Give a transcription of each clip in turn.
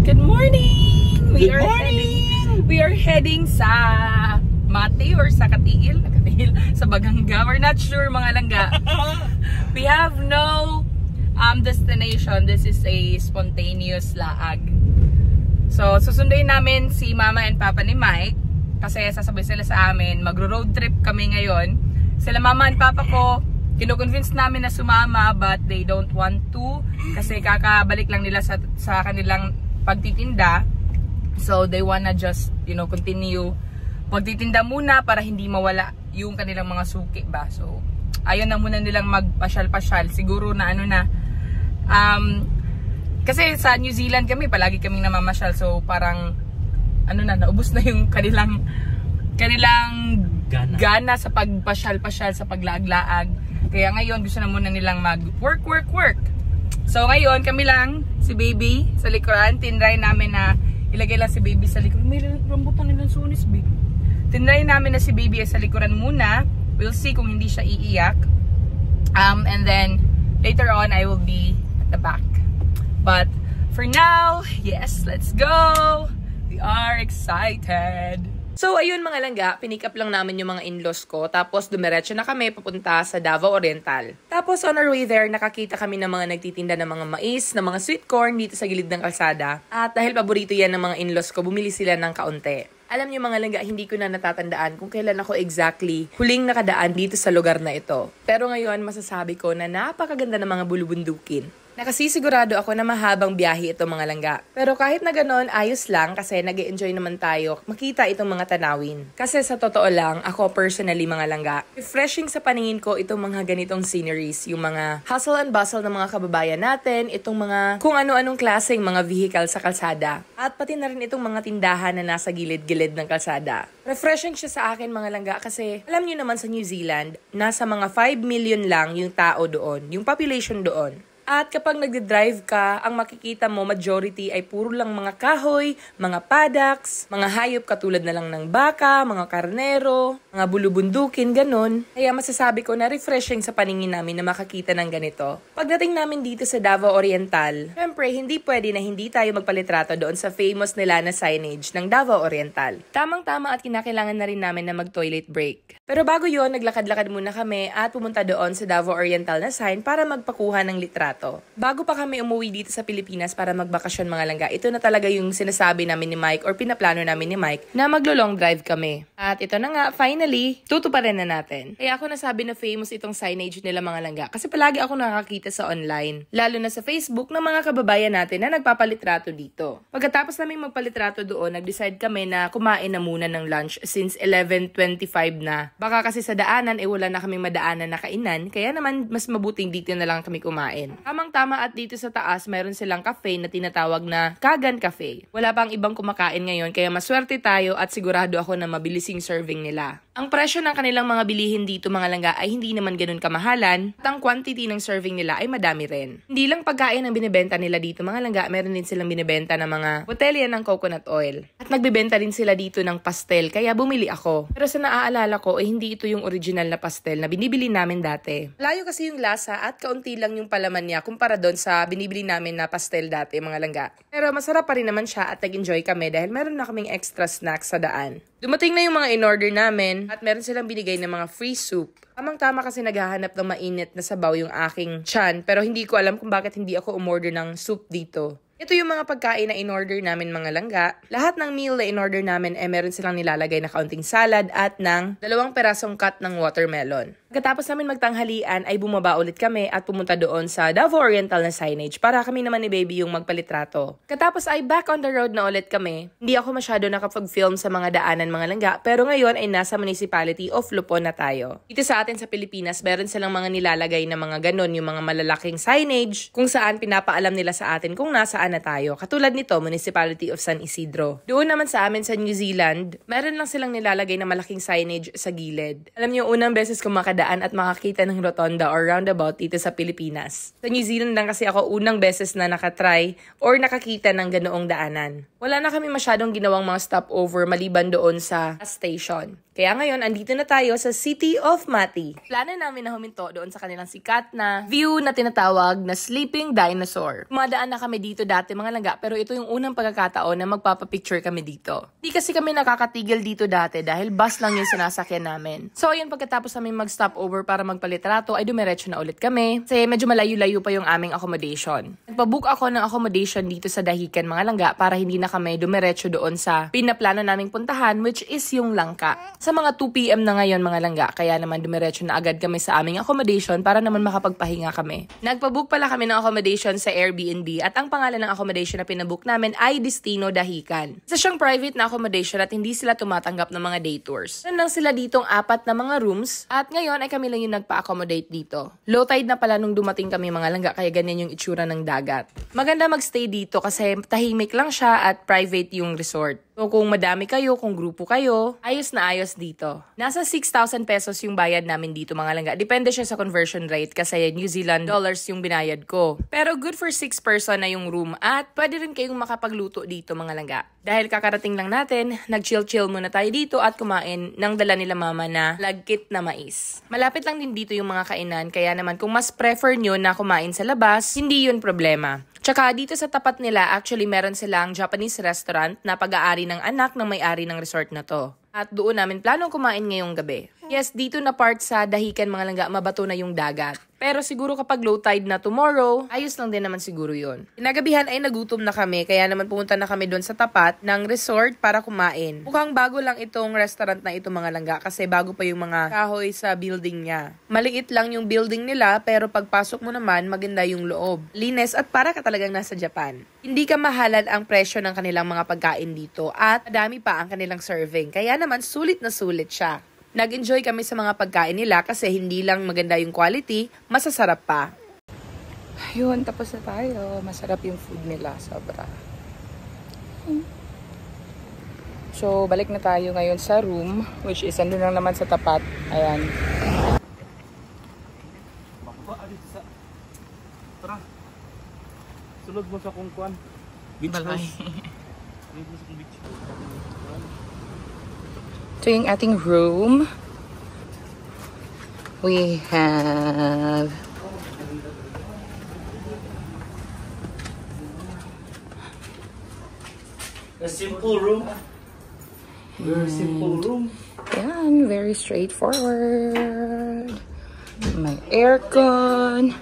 Good morning! Good morning! We are heading sa Mate or sa Katiil? Sa Baganga. We're not sure mga langga. We have no destination. This is a spontaneous laag. So, susunduin namin si Mama and Papa ni Mike kasi sasabay sila sa amin. Magro-road trip kami ngayon. Sila Mama and Papa ko, kino-convince namin na sumama but they don't want to kasi kakabalik lang nila sa kanilang pagtitinda. So, they wanna just, continue pagtitinda muna para hindi mawala yung kanilang mga suki ba. So, ayun na muna nilang magpasyal-pasyal. Siguro na kasi sa New Zealand kami, palagi kaming namamasyal. So, parang, naubos na yung kanilang gana sa pagpasyal-pasyal, sa paglaag-laag. Kaya ngayon, gusto na muna nilang mag-work. So, ngayon, kami lang, si Baby, sa likuran. Tinry namin na ilagay lang si Baby sa likuran. May rambutan nilang sunis, Baby. Tinry namin na si Baby ay sa likuran muna. We'll see kung hindi siya iiyak. And then, later on, I will be at the back. But, for now, yes, let's go! We are excited! So, ayun mga langga, pinick up lang namin yung mga in-laws ko. Tapos, dumiretso na kami papunta sa Davao Oriental. Tapos, on our way there, nakakita kami ng mga nagtitinda ng mga mais, ng mga sweet corn dito sa gilid ng kalsada. At dahil paborito yan ng mga in-laws ko, bumili sila ng kaunti. Alam niyo mga langga, hindi ko na natatandaan kung kailan ako exactly huling nakadaan dito sa lugar na ito. Pero ngayon, masasabi ko na napakaganda ng mga bulubundukin. Nakasisigurado ako na mahabang biyahe ito mga langga. Pero kahit na ganon, ayos lang kasi nag-e-enjoy naman tayo makita itong mga tanawin. Kasi sa totoo lang, ako personally mga langga, refreshing sa paningin ko itong mga ganitong sceneries. Yung mga hustle and bustle ng mga kababayan natin, itong mga kung ano-anong klaseng mga vehicle sa kalsada. At pati na rin itong mga tindahan na nasa gilid-gilid ng kalsada. Refreshing siya sa akin mga langga kasi alam niyo naman sa New Zealand, nasa mga 5 million lang yung tao doon, yung population doon. At kapag nagde-drive ka, ang makikita mo majority ay puro lang mga kahoy, mga paddocks, mga hayop katulad na lang ng baka, mga karnero, mga bulubundukin, ganun. Kaya masasabi ko na refreshing sa paningin namin na makakita ng ganito. Pagdating namin dito sa Davao Oriental, syempre hindi pwede na hindi tayo magpalitrato doon sa famous nila na signage ng Davao Oriental. Tamang-tama at kinakailangan na rin namin na mag-toilet break. Pero bago yon, naglakad-lakad muna kami at pumunta doon sa Davao Oriental na sign para magpakuha ng litrato. Bago pa kami umuwi dito sa Pilipinas para magbakasyon mga langga, ito na talaga yung sinasabi namin ni Mike or pinaplano namin ni Mike na maglo-long drive kami. At ito na nga, finally, tutuparin na natin. Kaya ako nasabi na famous itong signage nila mga langga kasi palagi ako nakakita sa online. Lalo na sa Facebook ng mga kababayan natin na nagpapalitrato dito. Pagkatapos namin magpalitrato doon, nag-decide kami na kumain na muna ng lunch since 11:25 na. Baka kasi sa daanan, wala na kaming madaanan na kainan, kaya naman mas mabuting dito na lang kami kumain. Tamang-tama at dito sa taas, mayroon silang cafe na tinatawag na Kagan Cafe. Wala pang ibang kumakain ngayon, kaya maswerte tayo at sigurado ako na mabilising serving nila. Ang presyo ng kanilang mga bilihin dito mga langga ay hindi naman ganun kamahalan at ang quantity ng serving nila ay madami rin. Hindi lang pagkain ang binibenta nila dito mga langga, meron din silang binibenta ng mga botelya ng coconut oil. At nagbibenta din sila dito ng pastel, kaya bumili ako. Pero sa naaalala ko, hindi ito yung original na pastel na binibili namin dati. Layo kasi yung lasa at kaunti lang yung palaman niya kumpara doon sa binibili namin na pastel dati mga langga. Pero masarap pa rin naman siya at nag-enjoy kami dahil meron na kaming extra snacks sa daan. Dumating na yung mga in-order namin at meron silang binigay ng mga free soup. Tamang-tama kasi naghahanap ng mainit na sabaw yung aking tiyan pero hindi ko alam kung bakit hindi ako umorder ng soup dito. Ito yung mga pagkain na in-order namin mga langga. Lahat ng meal na in-order namin meron silang nilalagay na kaunting salad at ng 2 perasong cut ng watermelon. Pagkatapos namin magtanghalian ay bumaba ulit kami at pumunta doon sa Davao Oriental na signage para kami naman ni Baby yung magpalitrato. Katapos ay back on the road na ulit kami. Hindi ako masyado nakapag-film sa mga daanan mga langga pero ngayon ay nasa municipality of Lupon na tayo. Dito sa atin sa Pilipinas meron silang mga nilalagay na mga ganon yung mga malalaking signage kung saan pinapaalam nila sa atin kung nasaan na tayo. Katulad nito, Municipality of San Isidro. Doon naman sa amin sa New Zealand, meron lang silang nilalagay na malaking signage sa gilid. Alam niyo, unang beses ko makadaan at makakita ng rotonda or roundabout dito sa Pilipinas. Sa New Zealand lang kasi ako unang beses na nakatry or nakakita ng ganoong daanan. Wala na kami masyadong ginawang mga stopover maliban doon sa station. Kaya ngayon, andito na tayo sa City of Mati. Plano namin na huminto doon sa kanilang sikat na view na tinatawag na Sleeping Dinosaur. Kumadaan na kami dito dati mga langga, pero ito yung unang pagkakataon na magpapapicture kami dito. Di kasi kami nakakatigil dito dati dahil bus lang yung sinasakyan namin. So ayun, pagkatapos namin mag-stop over para magpalitrato ay dumiretso na ulit kami kasi medyo malayo-layo pa yung aming accommodation. Nagpabook ako ng accommodation dito sa Dahican mga langga para hindi na kami dumiretso doon sa pinaplano naming puntahan, which is yung Langka. Sa mga 2 PM na ngayon mga langga, kaya naman dumiretso na agad kami sa aming accommodation para naman makapagpahinga kami. Nagpabook pala kami ng accommodation sa Airbnb at ang pangalan ng accommodation na pinabook namin ay Destino Dahican. Isa siyang private na accommodation at hindi sila tumatanggap ng mga day tours. Meron lang sila ditong 4 na mga rooms at ngayon ay kami lang yung nagpa-accommodate dito. Low tide na pala nung dumating kami mga langga, kaya ganyan yung itsura ng dagat. Maganda magstay dito kasi tahimik lang siya at private yung resort. So kung madami kayo, kung grupo kayo, ayos na ayos dito. Nasa 6,000 pesos yung bayad namin dito mga langga. Depende siya sa conversion rate kasi New Zealand dollars yung binayad ko. Pero good for 6 person na yung room at pwede rin kayong makapagluto dito mga langga. Dahil kakarating lang natin, nag-chill-chill muna tayo dito at kumain ng dala nila mama na lagkit na mais. Malapit lang din dito yung mga kainan, kaya naman kung mas prefer nyo na kumain sa labas, hindi yun problema. Tsaka dito sa tapat nila, actually meron silang Japanese restaurant na pag-aari ng anak ng may-ari ng resort na to. At doon namin planong kumain ngayong gabi. Yes, dito na part sa Dahican mga langga, mabato na yung dagat. Pero siguro kapag low tide na tomorrow, ayos lang din naman siguro yun. Kinagabihan ay nagutom na kami, kaya naman pumunta na kami doon sa tapat ng resort para kumain. Mukhang bago lang itong restaurant na ito mga langga kasi bago pa yung mga kahoy sa building niya. Maliit lang yung building nila pero pagpasok mo naman maganda yung loob. Linis at para ka talagang nasa Japan. Hindi ka mahalan ang presyo ng kanilang mga pagkain dito at madami pa ang kanilang serving. Kaya naman sulit na sulit siya. Nag-enjoy kami sa mga pagkain nila kasi hindi lang maganda yung quality, masasarap pa. Ayun, tapos na tayo. Masarap yung food nila, sobra. So, balik na tayo ngayon sa room, which is andun lang naman sa tapat. Ayan. Tara. Sulod mo sa kungkuan. Beach house. Sulod mo sa beach. Ito yung ating room. We have a simple room. Very simple room. yan, very straightforward. May aircon.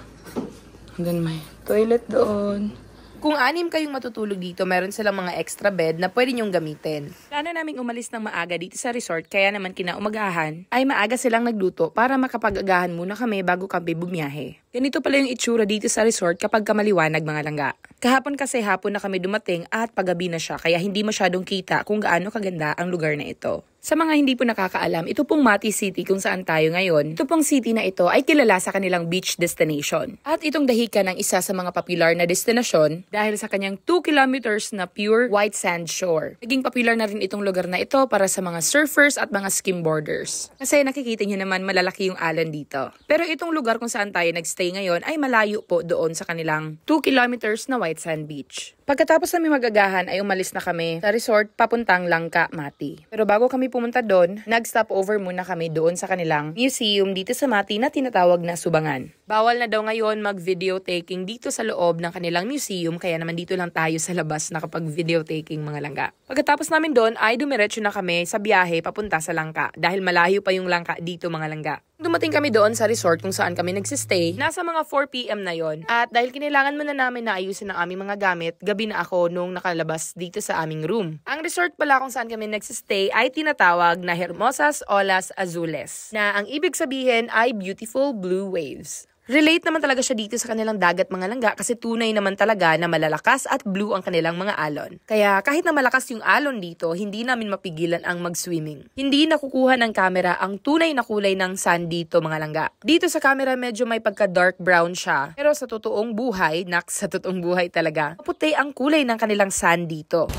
And then may toilet doon. Kung 6 kayong matutulog dito, meron silang mga extra bed na pwede nyong gamitin. Plano naming umalis ng maaga dito sa resort, kaya naman kinaumagahan ay maaga silang nagluto para makapag-agahan muna kami bago kami bumiyahe. Ganito pala yung itsura dito sa resort kapag kamaliwanag mga langga. Kahapon kasi hapon na kami dumating at paggabi na siya, kaya hindi masyadong kita kung gaano kaganda ang lugar na ito. Sa mga hindi po nakakaalam, ito pong Mati City kung saan tayo ngayon. Ito pong city na ito ay kilala sa kanilang beach destination. At itong Dahican ang isa sa mga popular na destinasyon dahil sa kanyang 2 kilometers na pure white sand shore. Naging popular na rin itong lugar na ito para sa mga surfers at mga skimboarders. Kasi nakikita nyo naman malalaki yung alon dito. Pero itong lugar kung saan tayo nagstay ngayon ay malayo po doon sa kanilang 2 kilometers na white sand beach. Pagkatapos namin magagahan ay umalis na kami sa resort papuntang Langka, Mati. Pero bago kami pumunta doon, nag-stop over muna kami doon sa kanilang museum dito sa Mati na tinatawag na Subangan. Bawal na daw ngayon mag-video taking dito sa loob ng kanilang museum, kaya naman dito lang tayo sa labas nakapag-video taking mga langga. Pagkatapos namin doon ay dumiretso na kami sa biyahe papunta sa Langka dahil malayo pa yung Langka dito mga langga. Dumating kami doon sa resort kung saan kami nagsistay. Nasa mga 4 PM na yon. At dahil kinailangan muna namin na ayusin ang aming mga gamit, gabi na ako nung nakalabas dito sa aming room. Ang resort pala kung saan kami nagsistay ay tinatawag na Hermosas Olas Azules, na ang ibig sabihin ay beautiful blue waves. Relate naman talaga siya dito sa kanilang dagat mga langga kasi tunay naman talaga na malalakas at blue ang kanilang mga alon. Kaya kahit na malakas yung alon dito, hindi namin mapigilan ang mag-swimming. Hindi nakukuha ng camera ang tunay na kulay ng sand dito mga langga. Dito sa camera medyo may pagka-dark brown siya. Pero sa totoong buhay, sa totoong buhay talaga, maputi ang kulay ng kanilang sand dito.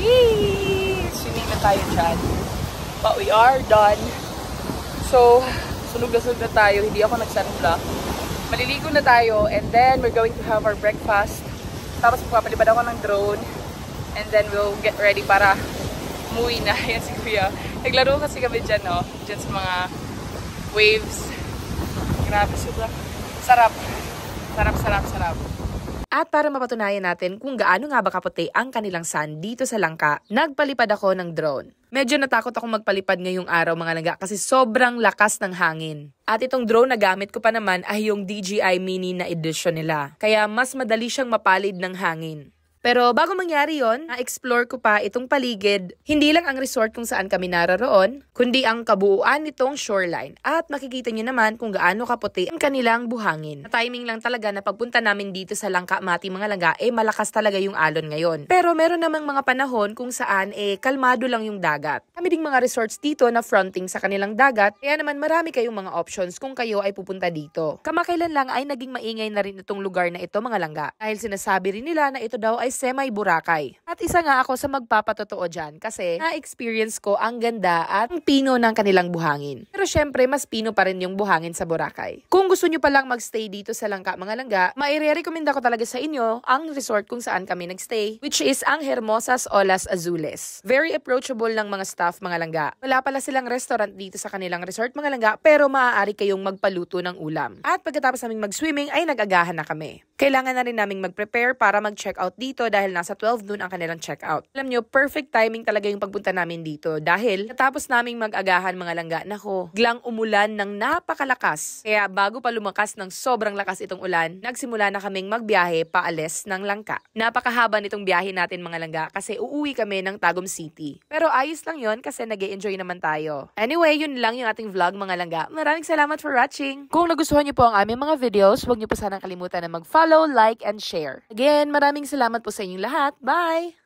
Eee! Swimming na tayo dyan. But we are done. So, sunog na tayo. Hindi ako nagsanula. Maliligo na tayo and then we're going to have our breakfast. Tapos magpapalipad ako ng drone and then we'll get ready para umuwi na. Yan si Kuya. Naglaro kasi kami dyan, no? Dyan sa mga waves. Grabe, sobra. Sarap. Sarap. At para mapatunayan natin kung gaano nga ba kaputi ang kanilang sand dito sa Langka, nagpalipad ako ng drone. Medyo natakot akong magpalipad ngayong araw mga langga kasi sobrang lakas ng hangin. At itong drone na gamit ko pa naman ay yung DJI Mini na edition nila. Kaya mas madali siyang mapalid ng hangin. Pero bago mangyari yon, na-explore ko pa itong paligid. Hindi lang ang resort kung saan kami naroroon, kundi ang kabuuan nitong shoreline. At makikita nyo naman kung gaano kaputi ang kanilang buhangin. Na timing lang talaga na pagpunta namin dito sa Langka Mati mga langga, malakas talaga yung alon ngayon. Pero meron namang mga panahon kung saan kalmado lang yung dagat. Kami ding mga resorts dito na fronting sa kanilang dagat, kaya naman marami kayong mga options kung kayo ay pupunta dito. Kamakailan lang ay naging maingay na rin itong lugar na ito mga langga. Dahil sinasabi rin nila na ito daw ay semi-Boracay. At isa nga ako sa magpapatotoo dyan kasi na-experience ko ang ganda at ang pino ng kanilang buhangin. Pero syempre, mas pino pa rin yung buhangin sa Boracay. Kung gusto nyo palang magstay dito sa Langka mga langga, maire-recommenda ko talaga sa inyo ang resort kung saan kami nagstay, which is ang Hermosas Olas Azules. Very approachable ng mga staff mga langga. Wala pala silang restaurant dito sa kanilang resort mga langga, pero maaari kayong magpaluto ng ulam. At pagkatapos naming mag-swimming ay nag-agahan na kami. Kailangan na rin naming mag-prepare para mag-check out dito dahil nasa 12 noon ang kanilang check-out. Alam nyo, perfect timing talaga yung pagpunta namin dito dahil natapos naming mag-agahan mga langga, nako, biglang umulan ng napakalakas. Kaya bago pa lumakas ng sobrang lakas itong ulan, nagsimula na kaming magbiyahe paalis ng Langka. Napakahaba nitong biyahe natin mga langga kasi uuwi kami ng Tagum City. Pero ayos lang yon kasi nag-e-enjoy naman tayo. Anyway, yun lang yung ating vlog mga langga. Maraming salamat for watching. Kung nagustuhan nyo po ang aming mga videos, huwag nyo po sanang kalimutan na mag-follow, like, and share. Again, maraming salamat po sa inyong lahat. Bye!